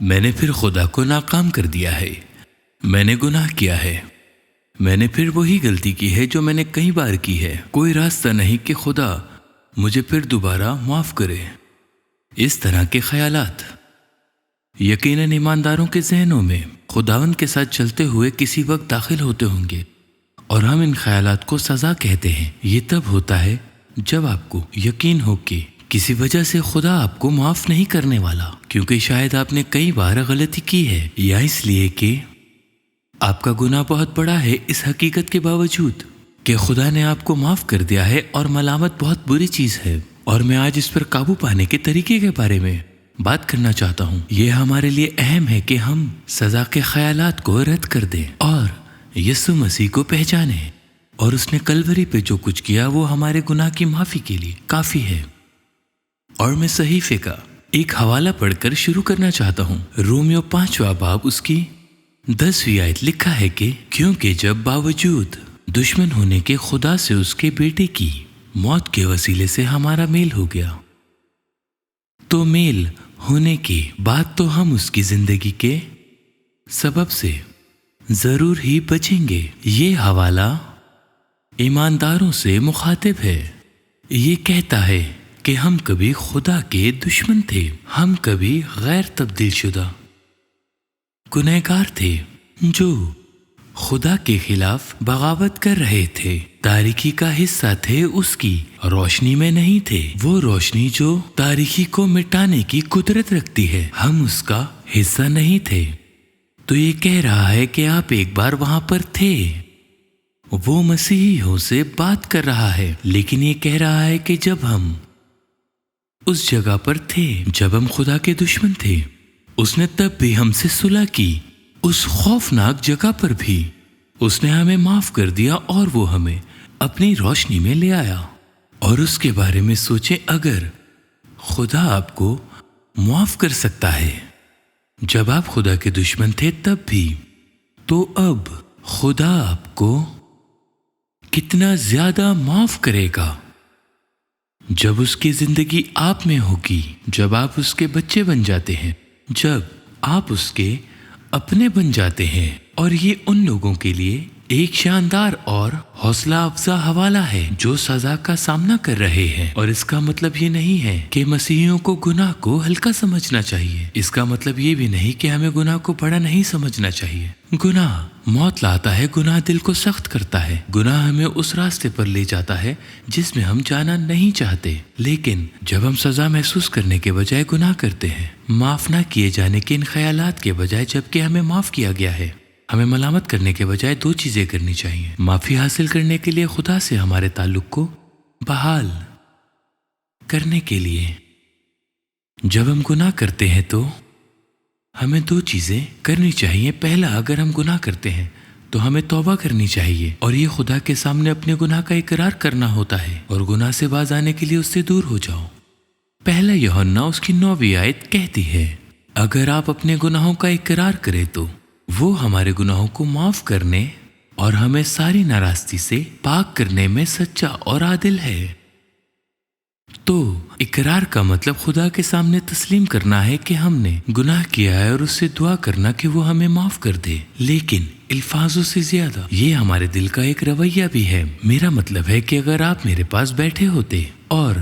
میں نے پھر خدا کو ناکام کر دیا ہے، میں نے گناہ کیا ہے، میں نے پھر وہی غلطی کی ہے جو میں نے کئی بار کی ہے۔ کوئی راستہ نہیں کہ خدا مجھے پھر دوبارہ معاف کرے۔ اس طرح کے خیالات یقیناً ایمانداروں کے ذہنوں میں خداوند کے ساتھ چلتے ہوئے کسی وقت داخل ہوتے ہوں گے، اور ہم ان خیالات کو سزا کہتے ہیں۔ یہ تب ہوتا ہے جب آپ کو یقین ہو کہ کسی وجہ سے خدا آپ کو معاف نہیں کرنے والا، کیونکہ شاید آپ نے کئی بار غلطی کی ہے، یا اس لیے کہ آپ کا گناہ بہت بڑا ہے، اس حقیقت کے باوجود کہ خدا نے آپ کو معاف کر دیا ہے۔ اور ملامت بہت بری چیز ہے، اور میں آج اس پر قابو پانے کے طریقے کے بارے میں بات کرنا چاہتا ہوں۔ یہ ہمارے لیے اہم ہے کہ ہم سزا کے خیالات کو رد کر دیں اور یسوع مسیح کو پہچانیں، اور اس نے کلوری پہ جو کچھ کیا وہ ہمارے گناہ کی معافی کے لیے کافی ہے۔ اور میں صحیفے کا ایک حوالہ پڑھ کر شروع کرنا چاہتا ہوں۔ رومیو 5واں باب اس کی 10ویں آیت لکھا ہے کہ کیونکہ جب باوجود دشمن ہونے کے خدا سے اس کے بیٹے کی موت کے وسیلے سے ہمارا میل ہو گیا، تو میل ہونے کے بعد تو ہم اس کی زندگی کے سبب سے ضرور ہی بچیں گے۔ یہ حوالہ ایمانداروں سے مخاطب ہے۔ یہ کہتا ہے کہ ہم کبھی خدا کے دشمن تھے، ہم کبھی غیر تبدیل شدہ گنہگار تھے جو خدا کے خلاف بغاوت کر رہے تھے، تاریکی کا حصہ تھے، اس کی روشنی میں نہیں تھے۔ وہ روشنی جو تاریکی کو مٹانے کی قدرت رکھتی ہے، ہم اس کا حصہ نہیں تھے۔ تو یہ کہہ رہا ہے کہ آپ ایک بار وہاں پر تھے۔ وہ مسیحیوں سے بات کر رہا ہے، لیکن یہ کہہ رہا ہے کہ جب ہم اس جگہ پر تھے جب ہم خدا کے دشمن تھے، اس نے تب بھی ہم سے صلح کی۔ اس خوفناک جگہ پر بھی اس نے ہمیں معاف کر دیا، اور وہ ہمیں اپنی روشنی میں لے آیا۔ اور اس کے بارے میں سوچیں، اگر خدا آپ کو معاف کر سکتا ہے جب آپ خدا کے دشمن تھے تب بھی، تو اب خدا آپ کو کتنا زیادہ معاف کرے گا جب اس کی زندگی آپ میں ہوگی، جب آپ اس کے بچے بن جاتے ہیں، جب آپ اس کے اپنے بن جاتے ہیں۔ اور یہ ان لوگوں کے لیے ایک شاندار اور حوصلہ افزا حوالہ ہے جو سزا کا سامنا کر رہے ہیں۔ اور اس کا مطلب یہ نہیں ہے کہ مسیحیوں کو گناہ کو ہلکا سمجھنا چاہیے۔ اس کا مطلب یہ بھی نہیں کہ ہمیں گناہ کو بڑا نہیں سمجھنا چاہیے۔ گناہ موت لاتا ہے، گناہ دل کو سخت کرتا ہے، گناہ ہمیں اس راستے پر لے جاتا ہے جس میں ہم جانا نہیں چاہتے۔ لیکن جب ہم سزا محسوس کرنے کے بجائے گناہ کرتے ہیں، معاف نہ کیے جانے کے ان خیالات کے بجائے، جبکہ ہمیں معاف کیا گیا ہے، ہمیں ملامت کرنے کے بجائے دو چیزیں کرنی چاہیے۔ معافی حاصل کرنے کے لیے خدا سے ہمارے تعلق کو بحال کرنے کے لیے جب ہم گناہ کرتے ہیں تو ہمیں دو چیزیں کرنی چاہیے۔ پہلا، اگر ہم گناہ کرتے ہیں تو ہمیں توبہ کرنی چاہیے، اور یہ خدا کے سامنے اپنے گناہ کا اقرار کرنا ہوتا ہے، اور گناہ سے باز آنے کے لیے اس سے دور ہو جاؤ۔ پہلا یوحنا اس کی 9ویں آیت کہتی ہے، اگر آپ اپنے گناہوں کا اقرار کریں تو وہ ہمارے گناہوں کو معاف کرنے اور ہمیں ساری ناراستی سے پاک کرنے میں سچا اور عادل ہے۔ تو اقرار کا مطلب خدا کے سامنے تسلیم کرنا ہے کہ ہم نے گناہ کیا ہے، اور اس سے دعا کرنا کہ وہ ہمیں معاف کر دے۔ لیکن الفاظوں سے زیادہ یہ ہمارے دل کا ایک رویہ بھی ہے۔ میرا مطلب ہے کہ اگر آپ میرے پاس بیٹھے ہوتے اور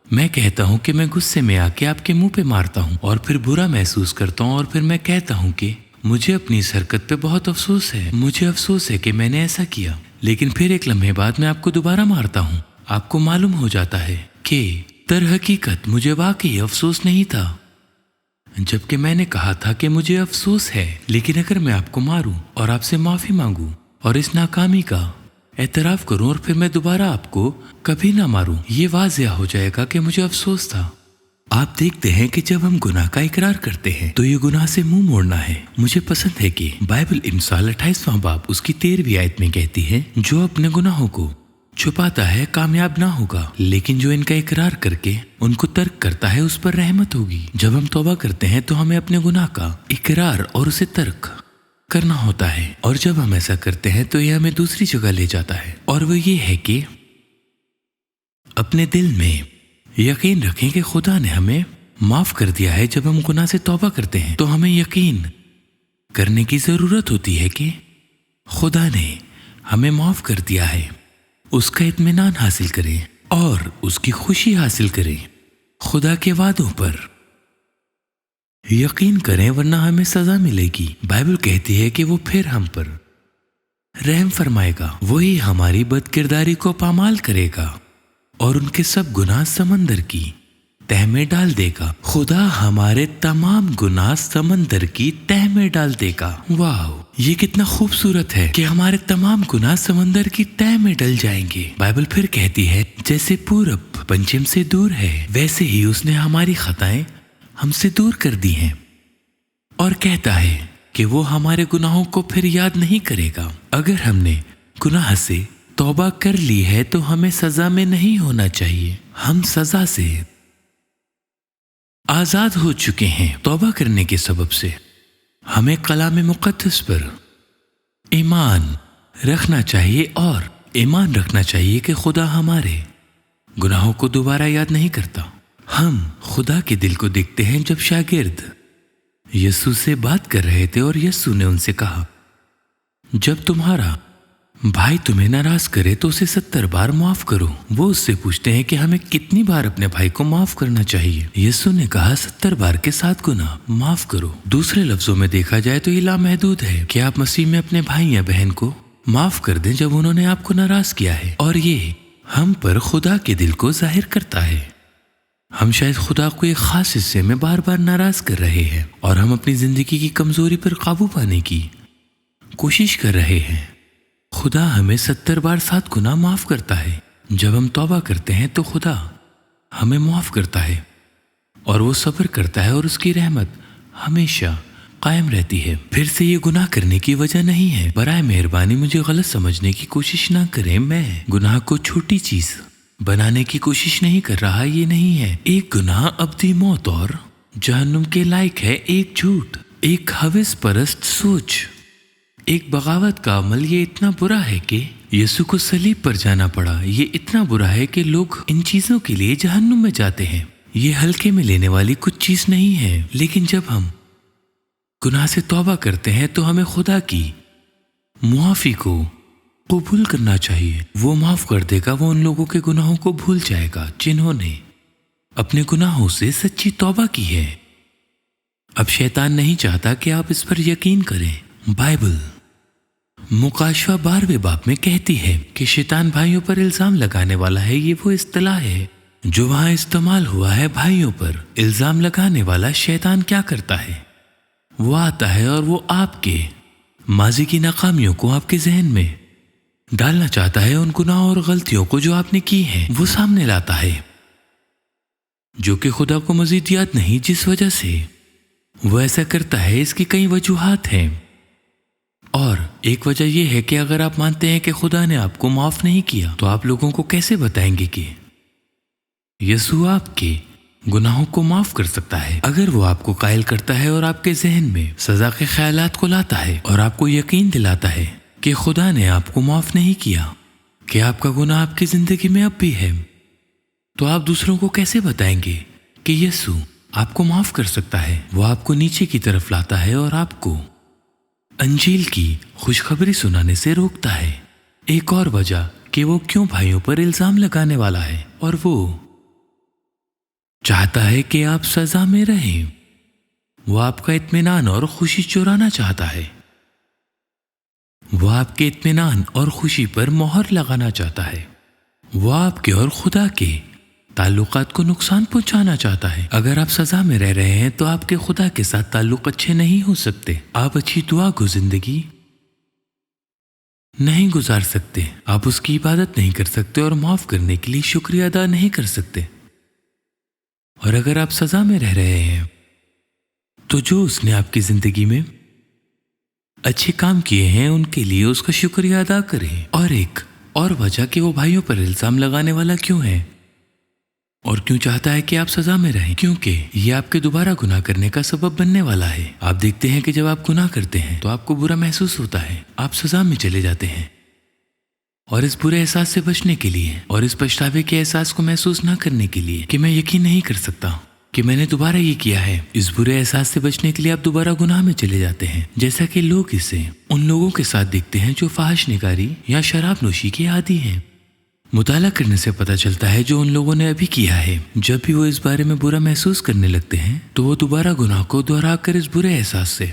میں کہتا ہوں کہ میں غصے میں آ کے آپ کے منہ پہ مارتا ہوں، اور پھر برا محسوس کرتا ہوں، اور پھر میں کہتا ہوں کہ مجھے اپنی اس حرکت پہ بہت افسوس ہے، مجھے افسوس ہے کہ میں نے ایسا کیا، لیکن پھر ایک لمحے بعد میں آپ کو دوبارہ مارتا ہوں، آپ کو معلوم ہو جاتا ہے کہ در حقیقت مجھے واقعی افسوس نہیں تھا، جبکہ میں نے کہا تھا کہ مجھے افسوس ہے۔ لیکن اگر میں آپ کو ماروں اور آپ سے معافی مانگوں اور اس ناکامی کا اعتراف کروں، اور پھر میں دوبارہ آپ کو کبھی نہ ماروں، یہ واضح ہو جائے گا کہ مجھے افسوس تھا۔ آپ دیکھتے ہیں کہ جب ہم گناہ کا اقرار کرتے ہیں تو یہ گناہ سے منہ موڑنا ہے۔ مجھے پسند ہے کہ بائبل امثال 28واں باب اس کی 13ویں آیت میں کہتی ہے، جو اپنے گناہوں کو چھپاتا ہے کامیاب نہ ہوگا، لیکن جو ان کا اقرار کر کے ان کو ترک کرتا ہے اس پر رحمت ہوگی۔ جب ہم توبہ کرتے ہیں تو ہمیں اپنے گناہ کا اقرار اور اسے ترک کرنا ہوتا ہے، اور جب ہم ایسا کرتے ہیں تو یہ ہمیں دوسری جگہ لے جاتا ہے، اور وہ یہ ہے کہ اپنے دل میں یقین رکھیں کہ خدا نے ہمیں معاف کر دیا ہے۔ جب ہم گناہ سے توبہ کرتے ہیں تو ہمیں یقین کرنے کی ضرورت ہوتی ہے کہ خدا نے ہمیں معاف کر دیا ہے۔ اس کا اطمینان حاصل کریں اور اس کی خوشی حاصل کریں۔ خدا کے وعدوں پر یقین کریں ورنہ ہمیں سزا ملے گی۔ بائبل کہتی ہے کہ وہ پھر ہم پر رحم فرمائے گا، وہی ہماری بد کرداری کو پامال کرے گا اور ان کے سب گناہ سمندر کی تہ میں ڈال دے گا۔ خدا ہمارے تمام گناہ سمندر کی تہ میں ڈال دے گا۔ واو، یہ کتنا خوبصورت ہے کہ ہمارے تمام گناہ سمندر کی تہ میں ڈل جائیں گے۔ بائبل پھر کہتی ہے جیسے پورب پنچم سے دور ہے ویسے ہی اس نے ہماری خطائیں ہم سے دور کر دی ہیں، اور کہتا ہے کہ وہ ہمارے گناہوں کو پھر یاد نہیں کرے گا۔ اگر ہم نے گناہ سے توبہ کر لی ہے تو ہمیں سزا میں نہیں ہونا چاہیے۔ ہم سزا سے آزاد ہو چکے ہیں۔ توبہ کرنے کے سبب سے ہمیں کلام مقدس پر ایمان رکھنا چاہیے اور ایمان رکھنا چاہیے کہ خدا ہمارے گناہوں کو دوبارہ یاد نہیں کرتا۔ ہم خدا کے دل کو دیکھتے ہیں جب شاگرد یسوع سے بات کر رہے تھے اور یسوع نے ان سے کہا جب تمہارا بھائی تمہیں ناراض کرے تو اسے 70 بار معاف کرو۔ وہ اس سے پوچھتے ہیں کہ ہمیں کتنی بار اپنے بھائی کو معاف کرنا چاہیے۔ یسوع نے کہا 70 بار کے 7 گنا معاف کرو۔ دوسرے لفظوں میں دیکھا جائے تو یہ لامحدود ہے کہ آپ مسیح میں اپنے بھائی یا بہن کو معاف کر دیں جب انہوں نے آپ کو ناراض کیا ہے، اور یہ ہم پر خدا کے دل کو ظاہر کرتا ہے۔ ہم شاید خدا کو ایک خاص حصے میں بار بار ناراض کر رہے ہیں اور ہم اپنی زندگی کی کمزوری پر قابو پانے کی کوشش کر رہے ہیں۔ خدا ہمیں 70 بار 7 گنا معاف کرتا ہے۔ جب ہم توبہ کرتے ہیں تو خدا ہمیں معاف کرتا ہے اور وہ صبر کرتا ہے اور اس کی رحمت ہمیشہ قائم رہتی ہے۔ پھر سے یہ گناہ کرنے کی وجہ نہیں ہے۔ برائے مہربانی مجھے غلط سمجھنے کی کوشش نہ کریں۔ میں گناہ کو چھوٹی چیز بنانے کی کوشش نہیں کر رہا، یہ نہیں ہے۔ ایک گناہ ابدی موت اور جہنم کے لائق ہے۔ ایک جھوٹ، ایک ہوس پرست سوچ، ایک بغاوت کا عمل، یہ اتنا برا ہے کہ یسوع کو صلیب پر جانا پڑا۔ یہ اتنا برا ہے کہ لوگ ان چیزوں کے لیے جہنم میں جاتے ہیں۔ یہ ہلکے میں لینے والی کچھ چیز نہیں ہے، لیکن جب ہم گناہ سے توبہ کرتے ہیں تو ہمیں خدا کی معافی کو قبول کرنا چاہیے۔ وہ معاف کر دے گا، وہ ان لوگوں کے گناہوں کو بھول جائے گا جنہوں نے اپنے گناہوں سے سچی توبہ کی ہے۔ اب شیطان نہیں چاہتا کہ آپ اس پر یقین کریں۔ بائبل مکاشفہ 12 باب میں کہتی ہے کہ شیطان بھائیوں پر الزام لگانے والا ہے۔ یہ وہ اصطلاح ہے جو وہاں استعمال ہوا ہے۔ بھائیوں پر الزام لگانے والا شیطان کیا کرتا ہے؟ وہ آتا ہے اور وہ آپ کے ماضی کی ناکامیوں کو آپ کے ذہن میں ڈالنا چاہتا ہے۔ ان گناہوں اور غلطیوں کو جو آپ نے کی ہیں وہ سامنے لاتا ہے، جو کہ خدا کو مزید یاد نہیں۔ جس وجہ سے وہ ایسا کرتا ہے اس کی کئی وجوہات ہیں، اور ایک وجہ یہ ہے کہ اگر آپ مانتے ہیں کہ خدا نے آپ کو معاف نہیں کیا تو آپ لوگوں کو کیسے بتائیں گے کہ یسوع آپ کے گناہوں کو معاف کر سکتا ہے؟ اگر وہ آپ کو قائل کرتا ہے اور آپ کے ذہن میں سزا کے خیالات کو لاتا ہے اور آپ کو یقین دلاتا ہے کہ خدا نے آپ کو معاف نہیں کیا، کہ آپ کا گناہ آپ کی زندگی میں اب بھی ہے، تو آپ دوسروں کو کیسے بتائیں گے کہ یسوع آپ کو معاف کر سکتا ہے؟ وہ آپ کو نیچے کی طرف لاتا ہے اور آپ کو انجیل کی خوشخبری سنانے سے روکتا ہے۔ ایک اور وجہ کہ وہ کیوں بھائیوں پر الزام لگانے والا ہے، اور وہ چاہتا ہے کہ آپ سزا میں رہیں۔ وہ آپ کا اطمینان اور خوشی چرانا چاہتا ہے۔ وہ آپ کے اطمینان اور خوشی پر مہر لگانا چاہتا ہے۔ وہ آپ کے اور خدا کے تعلقات کو نقصان پہنچانا چاہتا ہے۔ اگر آپ سزا میں رہ رہے ہیں تو آپ کے خدا کے ساتھ تعلق اچھے نہیں ہو سکتے۔ آپ اچھی دعا کو زندگی نہیں گزار سکتے، آپ اس کی عبادت نہیں کر سکتے اور معاف کرنے کے لیے شکریہ ادا نہیں کر سکتے۔ اور اگر آپ سزا میں رہ رہے ہیں تو جو اس نے آپ کی زندگی میں اچھے کام کیے ہیں ان کے لیے اس کا شکریہ ادا کریں۔ اور ایک اور وجہ کہ وہ بھائیوں پر الزام لگانے والا کیوں ہے اور کیوں چاہتا ہے کہ آپ سزا میں رہیں، کیونکہ یہ آپ کے دوبارہ گناہ کرنے کا سبب بننے والا ہے۔ آپ دیکھتے ہیں کہ جب آپ گناہ کرتے ہیں تو آپ کو برا محسوس ہوتا ہے، آپ سزا میں چلے جاتے ہیں، اور اس برے احساس سے بچنے کے لیے اور اس پچھتاوے کے احساس کو محسوس نہ کرنے کے لیے کہ میں یقین نہیں کر سکتا کہ میں نے دوبارہ یہ کیا ہے۔ اس برے احساس سے بچنے کے لیے آپ دوبارہ گناہ میں چلے جاتے ہیں، جیسا کہ لوگ اسے ان لوگوں کے ساتھ دیکھتے ہیں جو فحش نگاری یا شراب نوشی کے عادی ہیں۔ مطالعہ کرنے سے پتہ چلتا ہے جو ان لوگوں نے ابھی کیا ہے، جب بھی وہ اس بارے میں برا محسوس کرنے لگتے ہیں تو وہ دوبارہ گناہ کو دہرا کر اس برے احساس سے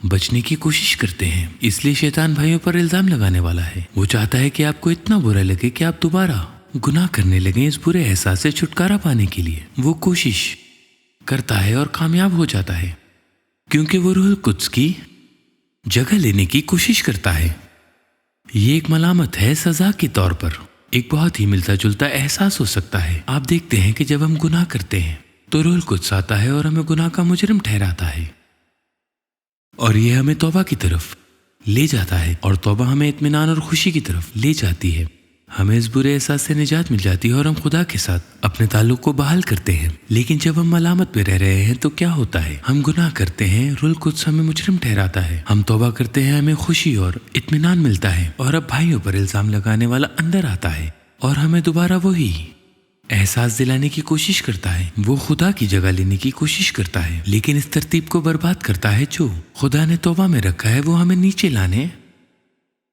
بچنے کی کوشش کرتے ہیں۔ اس لیے شیطان بھائیوں پر الزام لگانے والا ہے۔ وہ چاہتا ہے کہ آپ کو اتنا برا لگے کہ آپ دوبارہ گناہ کرنے لگیں۔ اس برے احساس سے چھٹکارا پانے کے لیے وہ کوشش کرتا ہے اور کامیاب ہو جاتا ہے، کیونکہ وہ روح القدس کی جگہ لینے کی کوشش کرتا ہے۔ یہ ایک ملامت ہے سزا کے طور پر۔ ایک بہت ہی ملتا جلتا احساس ہو سکتا ہے۔ آپ دیکھتے ہیں کہ جب ہم گناہ کرتے ہیں تو روح القدس آتا ہے اور ہمیں گناہ کا مجرم ٹھہراتا ہے، اور یہ ہمیں توبہ کی طرف لے جاتا ہے، اور توبہ ہمیں اطمینان اور خوشی کی طرف لے جاتی ہے۔ ہمیں اس برے احساس سے نجات مل جاتی ہے اور ہم خدا کے ساتھ اپنے تعلق کو بحال کرتے ہیں۔ لیکن جب ہم ملامت میں رہ رہے ہیں تو کیا ہوتا ہے؟ ہم گناہ کرتے ہیں، روح القدس ہمیں مجرم ٹھہراتا ہے، ہم توبہ کرتے ہیں، ہمیں خوشی اور اطمینان ملتا ہے، اور اب بھائیوں پر الزام لگانے والا اندر آتا ہے اور ہمیں دوبارہ وہی احساس دلانے کی کوشش کرتا ہے۔ وہ خدا کی جگہ لینے کی کوشش کرتا ہے، لیکن اس ترتیب کو برباد کرتا ہے جو خدا نے توبہ میں رکھا ہے۔ وہ ہمیں نیچے لانے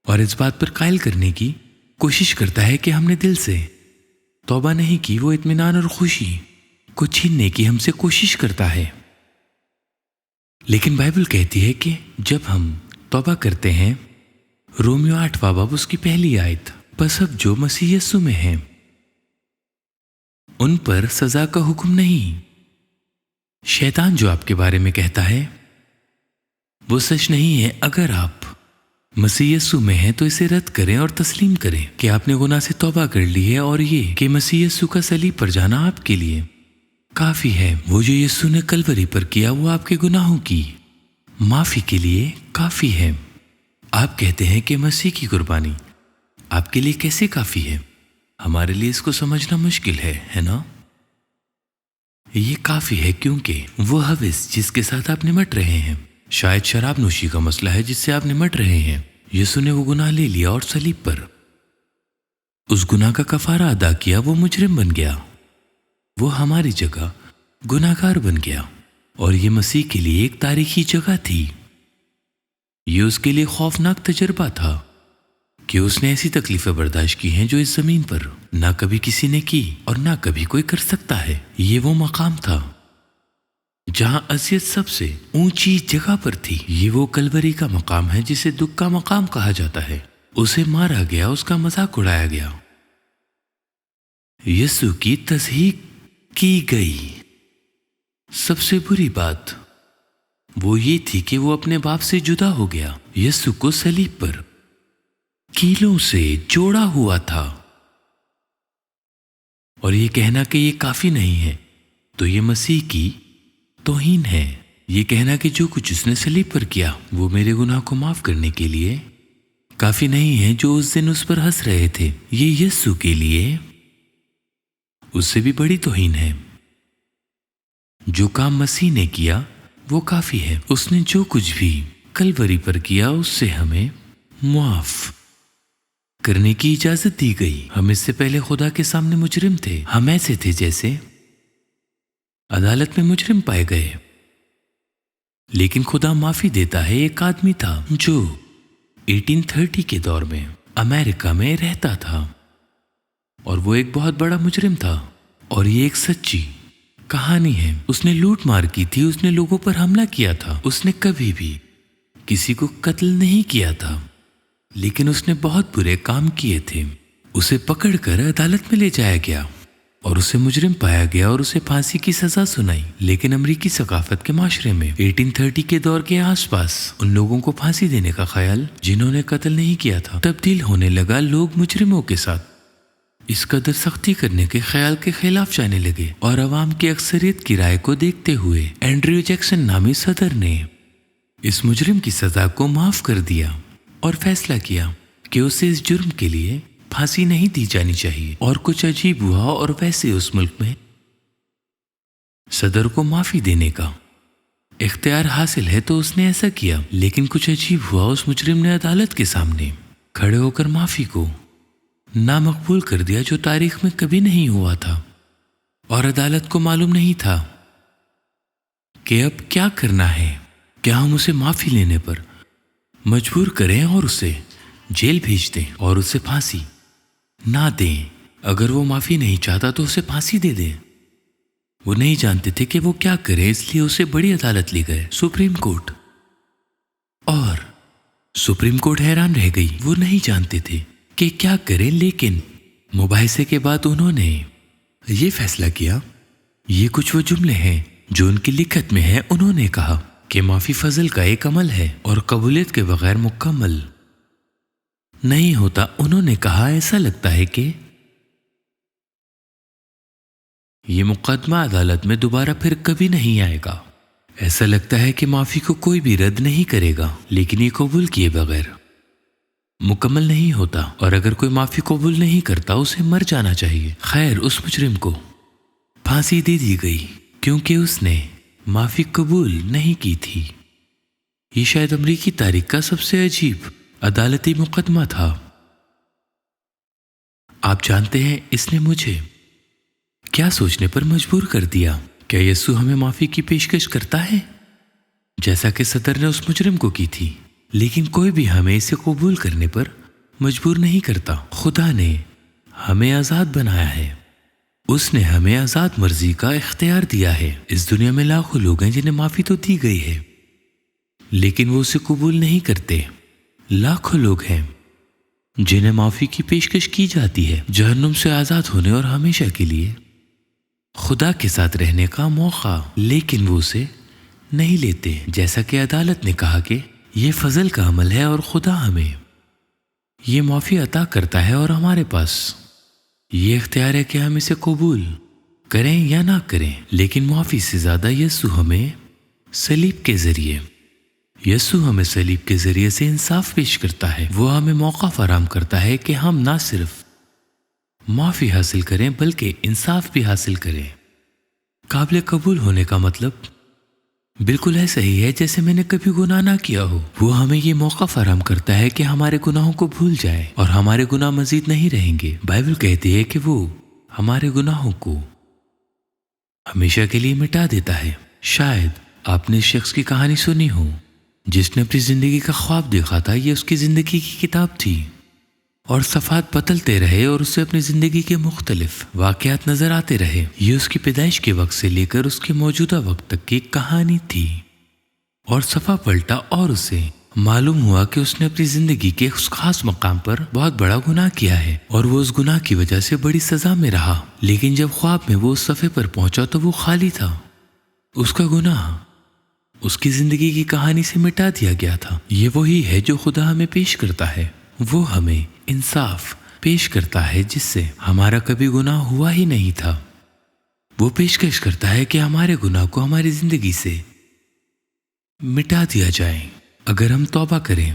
اور اس بات پر قائل کرنے کی کوشش کرتا ہے کہ ہم نے دل سے توبہ نہیں کی۔ وہ اطمینان اور خوشی کو چھیننے کی ہم سے کوشش کرتا ہے۔ لیکن بائبل کہتی ہے کہ جب ہم توبہ کرتے ہیں، رومیو 8واں باب اس کی پہلی آیت، پس اب جو مسیح یسوع میں ہیں ان پر سزا کا حکم نہیں۔ شیطان جو آپ کے بارے میں کہتا ہے وہ سچ نہیں ہے۔ اگر آپ مسیح یسوع میں ہیں تو اسے رد کریں اور تسلیم کریں کہ آپ نے گناہ سے توبہ کر لی ہے، اور یہ کہ مسیح یسوع کا صلیب پر جانا آپ کے لیے کافی ہے۔ وہ جو یسوع نے کلوری پر کیا وہ آپ کے گناہوں کی معافی کے لیے کافی ہے۔ آپ کہتے ہیں کہ مسیح کی قربانی آپ کے لیے کیسے کافی ہے؟ ہمارے لیے اس کو سمجھنا مشکل ہے نا؟ یہ کافی ہے کیونکہ وہ حوث جس کے ساتھ آپ نمٹ رہے ہیں، شاید شراب نوشی کا مسئلہ ہے جس سے آپ نمٹ رہے ہیں، یسوع نے وہ گناہ لے لیا اور صلیب پر اس گناہ کا کفارہ ادا کیا۔ وہ مجرم بن گیا، وہ ہماری جگہ گناہ گار بن گیا، اور یہ مسیح کے لیے ایک تاریخی جگہ تھی۔ یہ اس کے لیے خوفناک تجربہ تھا کہ اس نے ایسی تکلیفیں برداشت کی ہیں جو اس زمین پر نہ کبھی کسی نے کی اور نہ کبھی کوئی کر سکتا ہے۔ یہ وہ مقام تھا جہاں اذیت سب سے اونچی جگہ پر تھی۔ یہ وہ کلوری کا مقام ہے جسے دکھ کا مقام کہا جاتا ہے۔ اسے مارا گیا، اس کا مذاق اڑایا گیا، یسوع کی تصحیح کی گئی۔ سب سے بری بات وہ یہ تھی کہ وہ اپنے باپ سے جدا ہو گیا۔ یسوع کو صلیب پر کیلوں سے جوڑا ہوا تھا، اور یہ کہنا کہ یہ کافی نہیں ہے تو یہ مسیح کی توہین ہے۔ یہ کہنا کہ جو کچھ اس نے صلیب پر کیا وہ میرے گناہ کو معاف کرنے کے لیے کافی نہیں ہے، جو اس دن اس پر ہنس رہے تھے، یہ یسوع کے لیے اس سے بھی بڑی توہین ہے۔ جو کام مسیح نے کیا وہ کافی ہے۔ اس نے جو کچھ بھی کلوری پر کیا اس سے ہمیں معاف کرنے کی اجازت دی گئی۔ ہم اس سے پہلے خدا کے سامنے مجرم تھے۔ ہم ایسے تھے جیسے عدالت میں مجرم پائے گئے، لیکن خدا معافی دیتا ہے۔ ایک آدمی تھا جو 1830 کے دور میں امریکہ میں رہتا تھا، اور وہ ایک بہت بڑا مجرم تھا، اور یہ ایک سچی کہانی ہے۔ اس نے لوٹ مار کی تھی، اس نے لوگوں پر حملہ کیا تھا، اس نے کبھی بھی کسی کو قتل نہیں کیا تھا، لیکن اس نے بہت برے کام کیے تھے۔ اسے پکڑ کر عدالت میں لے جایا گیا اور اسے مجرم پایا گیا اور اسے پھانسی کی سزا سنائی۔ لیکن امریکی ثقافت کے معاشرے میں 1830 کے دور کے آس پاس ان لوگوں کو پھانسی دینے کا خیال جنہوں نے قتل نہیں کیا تھا تبدیل ہونے لگا۔ لوگ مجرموں کے ساتھ اس قدر سختی کرنے کے خیال کے خلاف جانے لگے، اور عوام کی اکثریت کی رائے کو دیکھتے ہوئے اینڈریو جیکسن نامی صدر نے اس مجرم کی سزا کو معاف کر دیا اور فیصلہ کیا کہ اسے اس جرم کے لیے پھانسی نہیں دی جانی چاہیے۔ اور کچھ عجیب ہوا، اور ویسے اس ملک میں صدر کو معافی دینے کا اختیار حاصل ہے تو اس نے ایسا کیا۔ لیکن کچھ عجیب ہوا، اس مجرم نے عدالت کے سامنے کھڑے ہو کر معافی کو نامقبول کر دیا، جو تاریخ میں کبھی نہیں ہوا تھا۔ اور عدالت کو معلوم نہیں تھا کہ اب کیا کرنا ہے۔ کیا ہم اسے معافی لینے پر مجبور کریں اور اسے جیل بھیج دیں اور اسے پھانسی نہ دیں؟ اگر وہ معافی نہیں چاہتا تو اسے پھانسی دے دیں۔ وہ نہیں جانتے تھے کہ وہ کیا کرے، اس لیے اسے بڑی عدالت لے گئے، سپریم کورٹ۔ اور سپریم کورٹ حیران رہ گئی، وہ نہیں جانتے تھے کہ کیا کرے، لیکن مباحثے کے بعد انہوں نے یہ فیصلہ کیا۔ یہ کچھ وہ جملے ہیں جو ان کی لکھت میں ہیں۔ انہوں نے کہا کہ معافی فضل کا ایک عمل ہے اور قبولیت کے بغیر مکمل نہیں ہوتا۔ انہوں نے کہا ایسا لگتا ہے کہ یہ مقدمہ عدالت میں دوبارہ پھر کبھی نہیں آئے گا۔ ایسا لگتا ہے کہ معافی کو کوئی بھی رد نہیں کرے گا، لیکن یہ قبول کیے بغیر مکمل نہیں ہوتا، اور اگر کوئی معافی قبول نہیں کرتا اسے مر جانا چاہیے۔ خیر، اس مجرم کو پھانسی دے دی گئی کیونکہ اس نے معافی قبول نہیں کی تھی۔ یہ شاید امریکی تاریخ کا سب سے عجیب عدالتی مقدمہ تھا۔ آپ جانتے ہیں اس نے مجھے کیا سوچنے پر مجبور کر دیا؟ کیا یسوع ہمیں معافی کی پیشکش کرتا ہے جیسا کہ صدر نے اس مجرم کو کی تھی، لیکن کوئی بھی ہمیں اسے قبول کرنے پر مجبور نہیں کرتا۔ خدا نے ہمیں آزاد بنایا ہے، اس نے ہمیں آزاد مرضی کا اختیار دیا ہے۔ اس دنیا میں لاکھوں لوگ ہیں جنہیں معافی تو دی گئی ہے لیکن وہ اسے قبول نہیں کرتے۔ لاکھوں لوگ ہیں جنہیں معافی کی پیشکش کی جاتی ہے، جہنم سے آزاد ہونے اور ہمیشہ کے لیے خدا کے ساتھ رہنے کا موقع، لیکن وہ اسے نہیں لیتے۔ جیسا کہ عدالت نے کہا کہ یہ فضل کا عمل ہے اور خدا ہمیں یہ معافی عطا کرتا ہے، اور ہمارے پاس یہ اختیار ہے کہ ہم اسے قبول کریں یا نہ کریں۔ لیکن معافی سے زیادہ یسوع ہمیں صلیب کے ذریعے سے انصاف پیش کرتا ہے۔ وہ ہمیں موقع فراہم کرتا ہے کہ ہم نہ صرف معافی حاصل کریں بلکہ انصاف بھی حاصل کریں۔ قابل قبول ہونے کا مطلب بالکل ایسا ہی ہے جیسے میں نے کبھی گناہ نہ کیا ہو۔ وہ ہمیں یہ موقع فراہم کرتا ہے کہ ہمارے گناہوں کو بھول جائے اور ہمارے گناہ مزید نہیں رہیں گے۔ بائبل کہتی ہے کہ وہ ہمارے گناہوں کو ہمیشہ کے لیے مٹا دیتا ہے۔ شاید آپ نے اس شخص کی کہانی سنی ہو جس نے اپنی زندگی کا خواب دیکھا تھا۔ یہ اس کی زندگی کی کتاب تھی اور صفحات بدلتے رہے اور اسے اپنی زندگی کے مختلف واقعات نظر آتے رہے۔ یہ اس کی پیدائش کے وقت سے لے کر اس کے موجودہ وقت تک کی ایک کہانی تھی، اور صفحہ پلٹا اور اسے معلوم ہوا کہ اس نے اپنی زندگی کے اس خاص مقام پر بہت بڑا گناہ کیا ہے اور وہ اس گناہ کی وجہ سے بڑی سزا میں رہا۔ لیکن جب خواب میں وہ اس صفحے پر پہنچا تو وہ خالی تھا۔ اس کا گناہ اس کی زندگی کی کہانی سے مٹا دیا گیا تھا۔ یہ وہی ہے جو خدا ہمیں پیش کرتا ہے۔ وہ ہمیں انصاف پیش کرتا ہے جس سے ہمارا کبھی گناہ ہوا ہی نہیں تھا۔ وہ پیشکش کرتا ہے کہ ہمارے گناہ کو ہماری زندگی سے مٹا دیا جائے۔ اگر ہم توبہ کریں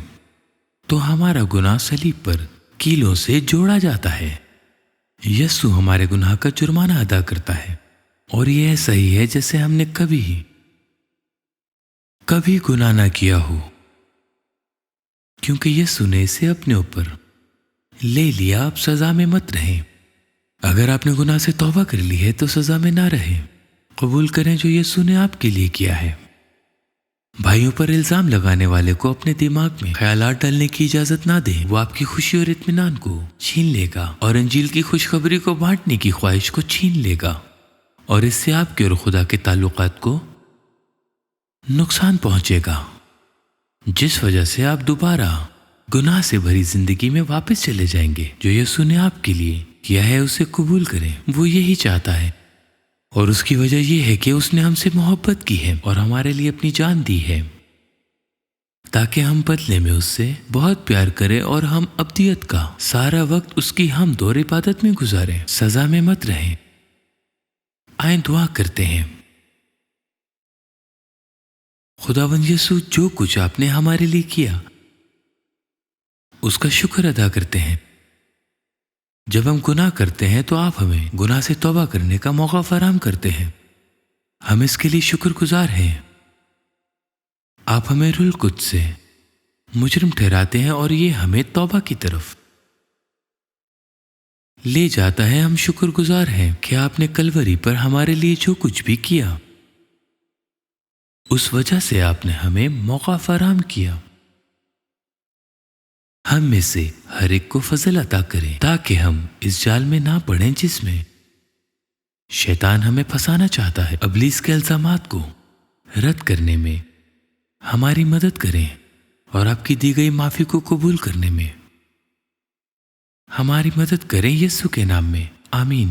تو ہمارا گناہ صلیب پر کیلوں سے جوڑا جاتا ہے۔ یسوع ہمارے گناہ کا جرمانہ ادا کرتا ہے، اور یہ ایسا ہی ہے جیسے ہم نے کبھی گناہ نہ کیا ہو، کیونکہ یسوع نے اسے اپنے اوپر لے لیا۔ آپ سزا میں مت رہیں۔ اگر آپ نے گناہ سے توبہ کر لی ہے تو سزا میں نہ رہیں۔ قبول کریں جو یسوع نے آپ کے لیے کیا ہے۔ بھائیوں پر الزام لگانے والے کو اپنے دماغ میں خیالات ڈالنے کی اجازت نہ دیں۔ وہ آپ کی خوشی اور اطمینان کو چھین لے گا اور انجیل کی خوشخبری کو بانٹنے کی خواہش کو چھین لے گا، اور اس سے آپ کے اور خدا کے تعلقات کو نقصان پہنچے گا، جس وجہ سے آپ دوبارہ گناہ سے بھری زندگی میں واپس چلے جائیں گے۔ جو یسوع نے آپ کے لیے کیا ہے اسے قبول کریں۔ وہ یہی چاہتا ہے، اور اس کی وجہ یہ ہے کہ اس نے ہم سے محبت کی ہے اور ہمارے لیے اپنی جان دی ہے، تاکہ ہم بدلے میں اس سے بہت پیار کریں اور ہم ابدیت کا سارا وقت اس کی حمد اور عبادت میں گزاریں۔ سزا میں مت رہیں۔ آئیں دعا کرتے ہیں۔ خداوند یسوع، جو کچھ آپ نے ہمارے لیے کیا اس کا شکر ادا کرتے ہیں۔ جب ہم گناہ کرتے ہیں تو آپ ہمیں گناہ سے توبہ کرنے کا موقع فراہم کرتے ہیں۔ ہم اس کے لیے شکر گزار ہیں۔ آپ ہمیں روح القدس سے مجرم ٹھہراتے ہیں اور یہ ہمیں توبہ کی طرف لے جاتا ہے ہم شکر گزار ہیں کہ آپ نے کلوری پر ہمارے لیے جو کچھ بھی کیا، اس وجہ سے آپ نے ہمیں موقع فراہم کیا۔ ہم میں سے ہر ایک کو فضل عطا کریں تاکہ ہم اس جال میں نہ پڑیں جس میں شیطان ہمیں پھنسانا چاہتا ہے۔ ابلیس کے الزامات کو رد کرنے میں ہماری مدد کریں اور آپ کی دی گئی معافی کو قبول کرنے میں ہماری مدد کریں، یسوع کے نام میں، آمین۔